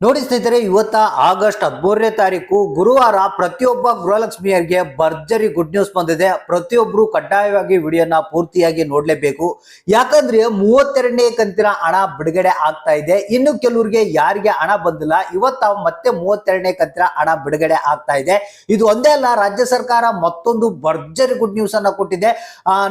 ನೋಡಿ ಸ್ನೇಹಿತರೆ, ಇವತ್ತ ಆಗಸ್ಟ್ 13ನೇ ತಾರೀಕು ಗುರುವಾರ ಪ್ರತಿಯೊಬ್ಬ ಗೃಹಲಕ್ಷ್ಮಿಯರಿಗೆ ಭರ್ಜರಿ ಗುಡ್ ನ್ಯೂಸ್ ಬಂದಿದೆ. ಪ್ರತಿಯೊಬ್ರು ಕಡ್ಡಾಯವಾಗಿ ವಿಡಿಯೋನ ಪೂರ್ತಿಯಾಗಿ ನೋಡ್ಲೇಬೇಕು. ಯಾಕಂದ್ರೆ 32ನೇ ಕಂತಿನ ಹಣ ಬಿಡುಗಡೆ ಆಗ್ತಾ ಇದೆ. ಇನ್ನು ಕೆಲವರಿಗೆ ಯಾರಿಗೆ ಹಣ ಬಂದಿಲ್ಲ, ಇವತ್ತ ಮತ್ತೆ 32ನೇ ಕಂತಿನ ಹಣ ಬಿಡುಗಡೆ ಆಗ್ತಾ ಇದೆ. ಇದು ಒಂದೇ ಅಲ್ಲ, ರಾಜ್ಯ ಸರ್ಕಾರ ಮತ್ತೊಂದು ಭರ್ಜರಿ ಗುಡ್ ನ್ಯೂಸ್ ಅನ್ನ ಕೊಟ್ಟಿದೆ.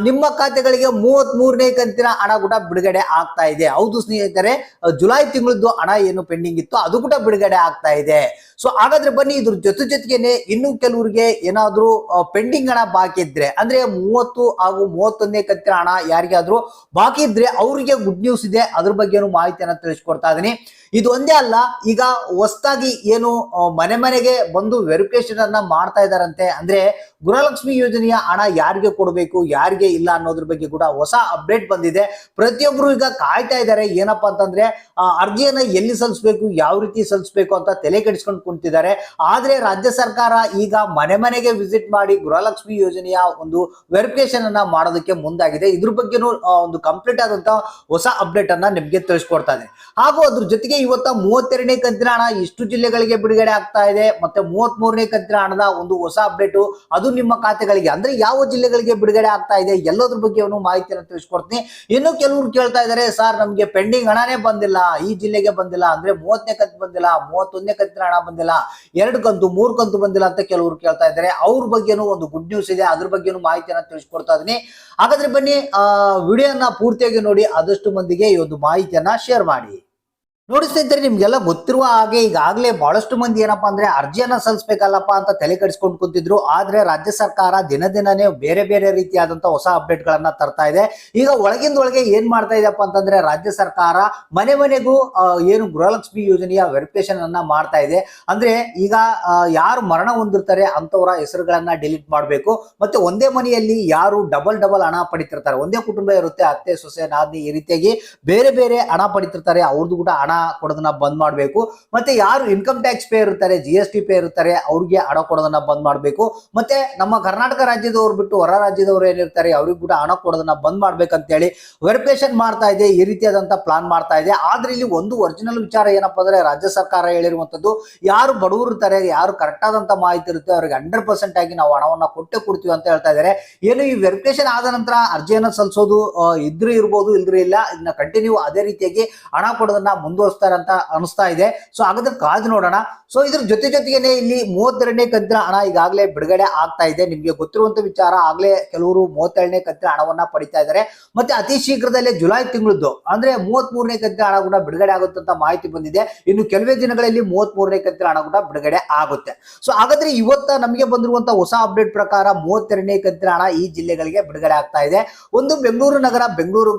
ನಿಮ್ಮ ಖಾತೆಗಳಿಗೆ 33ನೇ ಕಂತಿನ ಹಣ ಕೂಡ ಬಿಡುಗಡೆ ಆಗ್ತಾ ಇದೆ. ಹೌದು ಸ್ನೇಹಿತರೆ, ಜುಲೈ ತಿಂಗಳದ್ದು ಹಣ ಏನು ಪೆಂಡಿಂಗ್ ಇತ್ತು ಅದು ಕೂಡ ಬಿಡುಗಡೆ ಆಗ್ತಾ ಇದೆ. ಸೊ ಹಾಗಾದ್ರೆ ಬನ್ನಿ, ಇದ್ರ ಜೊತೆಗೇನೆ ಇನ್ನು ಕೆಲವರಿಗೆ ಏನಾದ್ರೂ ಪೆಂಡಿಂಗ್ ಹಣ ಬಾಕಿ ಇದ್ರೆ, ಅಂದ್ರೆ 30 ಹಾಗೂ 31ನೇ ಕಂತಿನ ಹಣ ಯಾರಿಗಾದ್ರೂ ಬಾಕಿ ಇದ್ರೆ ಅವರಿಗೆ ಗುಡ್ ನ್ಯೂಸ್ ಇದೆ. ಅದ್ರ ಬಗ್ಗೆನೂ ಮಾಹಿತಿಯನ್ನ ತಿಳಿಸ್ಕೊಡ್ತಾ ಇದೀನಿ. ಇದು ಒಂದೇ ಅಲ್ಲ, ಈಗ ಹೊಸದಾಗಿ ಏನು ಮನೆಗೆ ಬಂದು ವೆರಿಫಿಕೇಶನ್ ಅನ್ನ ಮಾಡ್ತಾ ಇದಾರಂತೆ. ಅಂದ್ರೆ ಗೃಹಲಕ್ಷ್ಮಿ ಯೋಜನೆಯ ಹಣ ಯಾರಿಗೆ ಕೊಡಬೇಕು ಯಾರಿಗೆ ಇಲ್ಲ ಅನ್ನೋದ್ರ ಬಗ್ಗೆ ಕೂಡ ಹೊಸ ಅಪ್ಡೇಟ್ ಬಂದಿದೆ. ಪ್ರತಿಯೊಬ್ರು ಈಗ ಕಾಯ್ತಾ ಇದ್ದಾರೆ. ಏನಪ್ಪಾ ಅಂತಂದ್ರೆ ಅರ್ಜಿಯನ್ನ ಎಲ್ಲಿ ಸಲ್ಲಿಸಬೇಕು, ಯಾವ ರೀತಿ ಸಲ್ಲಿಸಬೇಕು ಅಂತ ತಲೆ ಕೆಡಿಸ್ಕೊಂಡು ಕುಂತಿದ್ದಾರೆ. ಆದ್ರೆ ರಾಜ್ಯ ಸರ್ಕಾರ ಈಗ ಮನೆಗೆ ವಿಸಿಟ್ ಮಾಡಿ ಗೃಹಲಕ್ಷ್ಮಿ ಯೋಜನೆಯ ಒಂದು ವೆರಿಫಿಕೇಶನ್ ಅನ್ನ ಮಾಡೋದಕ್ಕೆ ಮುಂದಾಗಿದೆ. ಇದ್ರ ಬಗ್ಗೆನೂ ಒಂದು ಕಂಪ್ಲೀಟ್ ಆದಂತಹ ಹೊಸ ಅಪ್ಡೇಟ್ ಅನ್ನ ನಿಮ್ಗೆ ತಿಳಿಸ್ಕೊಡ್ತಾ ಇದೆ. ಹಾಗೂ ಅದ್ರ ಜೊತೆಗೆ ಇವತ್ತ 32ನೇ ಕಂತಿನ ಹಣ ಇಷ್ಟು ಜಿಲ್ಲೆಗಳಿಗೆ ಬಿಡುಗಡೆ ಆಗ್ತಾ ಇದೆ. ಮತ್ತೆ 33ನೇ ಕಂತಿನ ಹಣದ ಒಂದು ಹೊಸ ಅಪ್ಡೇಟ್ ಅದು ನಿಮ್ಮ ಖಾತೆಗಳಿಗೆ, ಅಂದ್ರೆ ಯಾವ ಜಿಲ್ಲೆಗಳಿಗೆ ಬಿಡುಗಡೆ ಆಗ್ತಾ ಇದೆ ಎಲ್ಲೋದ್ರ ಬಗ್ಗೆ ಮಾಹಿತಿಯನ್ನು ತಿಳಿಸ್ಕೊಡ್ತೀನಿ. ಇನ್ನು ಕೆಲವರು ಕೇಳ್ತಾ ಇದ್ದಾರೆ, ಸರ್ ನಮ್ಗೆ ಪೆಂಡಿಂಗ್ ಹಣನೇ ಬಂದಿಲ್ಲ, ಈ ಜಿಲ್ಲೆಗೆ ಬಂದಿಲ್ಲ, ಅಂದ್ರೆ 30ನೇ ಕಂತು ಬಂದಿಲ್ಲ, 31ನೇ ಕಂತಿನ ಹಣ ಬಂದಿಲ್ಲ, 2 ಕಂತು 3 ಕಂತು ಬಂದಿಲ್ಲ ಅಂತ ಕೆಲವರು ಕೇಳ್ತಾ ಇದ್ದಾರೆ. ಅವ್ರ ಬಗ್ಗೆನೂ ಒಂದು ಗುಡ್ ನ್ಯೂಸ್ ಇದೆ, ಅದ್ರ ಬಗ್ಗೆನೂ ಮಾಹಿತಿಯನ್ನು ತಿಳಿಸ್ಕೊಡ್ತಾ ಇದೀನಿ. ಹಾಗಾದ್ರೆ ಬನ್ನಿ, ವಿಡಿಯೋನ ಪೂರ್ತಿಯಾಗಿ ನೋಡಿ, ಆದಷ್ಟು ಮಂದಿಗೆ ಈ ಒಂದು ಮಾಹಿತಿಯನ್ನ ಶೇರ್ ಮಾಡಿ. ನೋಡಿ ಸ್ನೇಹಿತರೆ, ನಿಮ್ಗೆಲ್ಲ ಗೊತ್ತಿರುವ ಹಾಗೆ ಈಗಾಗಲೇ ಬಹಳಷ್ಟು ಮಂದಿ ಏನಪ್ಪಾ ಅಂದ್ರೆ ಅರ್ಜಿಯನ್ನ ಸಲ್ಲಿಸಬೇಕಲ್ಲಪ್ಪ ಅಂತ ತಲೆ ಕೆಡಿಸ್ಕೊಂಡು ಕೂತಿದ್ರು. ಆದ್ರೆ ರಾಜ್ಯ ಸರ್ಕಾರ ದಿನನೇ ಬೇರೆ ಬೇರೆ ರೀತಿಯಾದಂತಹ ಹೊಸ ಅಪ್ಡೇಟ್ ಗಳನ್ನ ತರ್ತಾ ಇದೆ. ಈಗ ಒಳಗೆ ಏನ್ ಮಾಡ್ತಾ ಇದೆಯಪ್ಪ ಅಂತಂದ್ರೆ ರಾಜ್ಯ ಸರ್ಕಾರ ಮನೆಗೂ ಏನು ಗೃಹಲಕ್ಷ್ಮಿ ಯೋಜನೆಯ ವೆರಿಫಿಕೇಶನ್ ಅನ್ನ ಮಾಡ್ತಾ ಇದೆ. ಅಂದ್ರೆ ಈಗ ಯಾರು ಮರಣ ಹೊಂದಿರ್ತಾರೆ ಅಂತವರ ಹೆಸರುಗಳನ್ನ ಡಿಲೀಟ್ ಮಾಡಬೇಕು. ಮತ್ತೆ ಒಂದೇ ಮನೆಯಲ್ಲಿ ಯಾರು ಡಬಲ್ ಹಣ ಪಡಿತಿರ್ತಾರೆ, ಒಂದೇ ಕುಟುಂಬ ಇರುತ್ತೆ, ಅತ್ತೆ ಸೊಸೆ ನಾದಿನಿ ಈ ರೀತಿಯಾಗಿ ಬೇರೆ ಬೇರೆ ಹಣ ಪಡಿತಿರ್ತಾರೆ, ಅವ್ರದ್ದು ಕೂಡ ಹಣ ಕೊಡೋದನ್ನ ಬಂದ್ ಮಾಡಬೇಕು. ಮತ್ತೆ ಯಾರು ಇನ್ಕಮ್ ಟ್ಯಾಕ್ಸ್ ಪೇ ಇರ್ತಾರೆ, GST ಪೇ ಇರ್ತಾರೆ, ಅವ್ರಿಗೆ ಹಣ ಕೊಡೋದನ್ನ ಬಂದ್ ಮಾಡಬೇಕು. ಮತ್ತೆ ನಮ್ಮ ಕರ್ನಾಟಕ ರಾಜ್ಯದವ್ರು ಬಿಟ್ಟು ಹೊರ ರಾಜ್ಯದವ್ರು ಏನಿರ್ತಾರೆ ಅವ್ರಿಗೆ ಕೂಡ ಹಣ ಕೊಡೋದನ್ನ ಬಂದ್ ಮಾಡ್ಬೇಕಂತ ಹೇಳಿ ವೆರಿಫಿಕೇಶನ್ ಮಾಡ್ತಾ ಇದೆ. ಈ ರೀತಿಯಾದಂತ ಪ್ಲಾನ್ ಮಾಡ್ತಾ ಇದೆ. ಆದ್ರೆ ಇಲ್ಲಿ ಒಂದು ಒರಿಜಿನಲ್ ವಿಚಾರ ಏನಪ್ಪಾ ಅಂದ್ರೆ ರಾಜ್ಯ ಸರ್ಕಾರ ಹೇಳಿರುವಂತದ್ದು, ಯಾರು ಬಡವರು ಇರ್ತಾರೆ, ಯಾರು ಕರೆಕ್ಟ್ ಆದಂತ ಮಾಹಿತಿ ಇರುತ್ತೆ ಅವ್ರಿಗೆ 100% ಆಗಿ ನಾವು ಹಣವನ್ನ ಕೊಡ್ತೀವಿ ಅಂತ ಹೇಳ್ತಾ ಇದ್ದಾರೆ. ಏನು ಈ ವೆರಿಫಿಕೇಶನ್ ಆದ ನಂತರ ಅರ್ಜಿಯನ್ನ ಸಲ್ಲಿಸೋದು ಇದ್ರೂ ಇರ್ಬೋದು, ಇಲ್ದ್ರೂ ಇಲ್ಲ, ಇದನ್ನ ಕಂಟಿನ್ಯೂ ಅದೇ ರೀತಿಯಾಗಿ ಹಣ ಕೊಡೋದನ್ನ ಮುಂದುವರಿಸ್ತಾರೆ ಅಂತ ಅನಿಸ್ತಾ ಇದೆ. ಸೊ ಹಾಗಾದ್ರೆ ಕಾದು ನೋಡೋಣ. ಸೊ ಇದ್ರ ಜೊತೆಗೇನೆ ಇಲ್ಲಿ 32ನೇ ಕಂತಿನ ಹಣ ಈಗಾಗಲೇ ಬಿಡುಗಡೆ ಆಗ್ತಾ ಇದೆ. ನಿಮ್ಗೆ ಗೊತ್ತಿರುವಂತ ವಿಚಾರ, ಆಗ್ಲೇ ಕೆಲವರು 32ನೇ ಕಂತಿನ ಹಣವನ್ನ ಪಡಿತಾ ಇದ್ದಾರೆ. ಮತ್ತೆ ಅತಿ ಶೀಘ್ರದಲ್ಲೇ ಜುಲೈ ತಿಂಗಳದ್ದು ಅಂದ್ರೆ 33ನೇ ಕಂತಿನ ಹಣ ಕೂಡ ಬಿಡುಗಡೆ ಆಗುತ್ತೆ ಅಂತ ಮಾಹಿತಿ ಬಂದಿದೆ. ಇನ್ನು ಕೆಲವೇ ದಿನಗಳಲ್ಲಿ 33ನೇ ಕಂತಿನ ಹಣ ಕೂಡ ಬಿಡುಗಡೆ ಆಗುತ್ತೆ. ಸೊ ಹಾಗಾದ್ರೆ ಇವತ್ತ ನಮಗೆ ಬಂದಿರುವಂತಹ ಹೊಸ ಅಪ್ಡೇಟ್ ಪ್ರಕಾರ 32ನೇ ಕಂತಿನ ಹಣ ಈ ಜಿಲ್ಲೆಗಳಿಗೆ ಬಿಡುಗಡೆ ಆಗ್ತಾ ಇದೆ. ಒಂದು ಬೆಂಗಳೂರು ನಗರ, ಬೆಂಗಳೂರು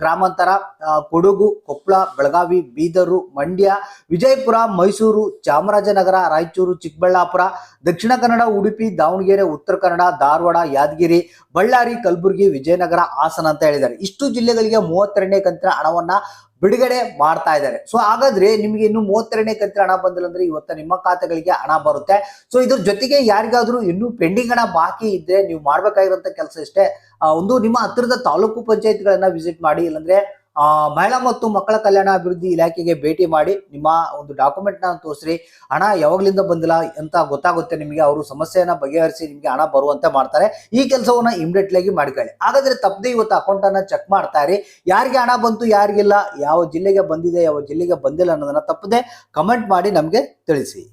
ಗ್ರಾಮಾಂತರ, ಕೊಡಗು, ಕೊಪ್ಪಳ, ಬೆಳಗಾವಿ, ಬೀದರು, ಮಂಡ್ಯ, ವಿಜಯಪುರ, ಮೈಸೂರು, ಚಾಮರಾಜನಗರ, ರಾಯಚೂರು, ಚಿಕ್ಕಬಳ್ಳಾಪುರ, ದಕ್ಷಿಣ ಕನ್ನಡ, ಉಡುಪಿ, ದಾವಣಗೆರೆ, ಉತ್ತರ ಕನ್ನಡ, ಧಾರವಾಡ, ಯಾದಗಿರಿ, ಬಳ್ಳಾರಿ, ಕಲಬುರಗಿ, ವಿಜಯನಗರ, ಹಾಸನ ಅಂತ ಹೇಳಿದ್ದಾರೆ. ಇಷ್ಟು ಜಿಲ್ಲೆಗಳಿಗೆ 32ನೇ ಕಂತಿನ ಹಣವನ್ನ ಬಿಡುಗಡೆ ಮಾಡ್ತಾ ಇದ್ದಾರೆ. ಸೊ ಹಾಗಾದ್ರೆ ನಿಮ್ಗೆ ಇನ್ನು 32ನೇ ಕಂತಿನ ಹಣ ಬಂದಿಲ್ಲ ಅಂದ್ರೆ ಇವತ್ತ ನಿಮ್ಮ ಖಾತೆಗಳಿಗೆ ಹಣ ಬರುತ್ತೆ. ಸೊ ಇದ್ರ ಜೊತೆಗೆ ಯಾರಿಗಾದ್ರೂ ಇನ್ನೂ ಪೆಂಡಿಂಗ್ ಹಣ ಬಾಕಿ ಇದ್ರೆ ನೀವು ಮಾಡ್ಬೇಕಾಗಿರುವಂತ ಕೆಲಸ ಇಷ್ಟೇ, ಒಂದು ನಿಮ್ಮ ಹತ್ತಿರದ ತಾಲೂಕು ಪಂಚಾಯತ್ಗಳನ್ನ ವಿಸಿಟ್ ಮಾಡಿ, ಇಲ್ಲಾಂದ್ರೆ ಮಹಿಳಾ ಮತ್ತು ಮಕ್ಕಳ ಕಲ್ಯಾಣ ಅಭಿವೃದ್ಧಿ ಇಲಾಖೆಗೆ ಭೇಟಿ ಮಾಡಿ ನಿಮ್ಮ ಒಂದು ಡಾಕ್ಯುಮೆಂಟ್ ನ ತೋರಿಸ್ರಿ. ಹಣ ಯಾವಾಗ್ಲಿಂದ ಬಂದಿಲ್ಲ ಅಂತ ಗೊತ್ತಾಗುತ್ತೆ ನಿಮಗೆ. ಅವರು ಸಮಸ್ಯೆಯನ್ನ ಬಗೆಹರಿಸಿ ನಿಮ್ಗೆ ಹಣ ಬರುವಂತೆ ಮಾಡ್ತಾರೆ. ಈ ಕೆಲಸವನ್ನ ಇಮಿಡಿಯೇಟ್ಲಿ ಆಗಿ ಮಾಡ್ಕೊಳ್ಳಿ. ಹಾಗಾದ್ರೆ ತಪ್ಪದೆ ಇವತ್ತು ಅಕೌಂಟ್ ಅನ್ನ ಚೆಕ್ ಮಾಡ್ತಾ ಇರಿ. ಯಾರಿಗೆ ಹಣ ಬಂತು ಯಾರಿಗಿಲ್ಲ, ಯಾವ ಜಿಲ್ಲೆಗೆ ಬಂದಿದೆ ಯಾವ ಜಿಲ್ಲೆಗೆ ಬಂದಿಲ್ಲ ಅನ್ನೋದನ್ನ ತಪ್ಪದೆ ಕಮೆಂಟ್ ಮಾಡಿ ನಮ್ಗೆ ತಿಳಿಸಿ.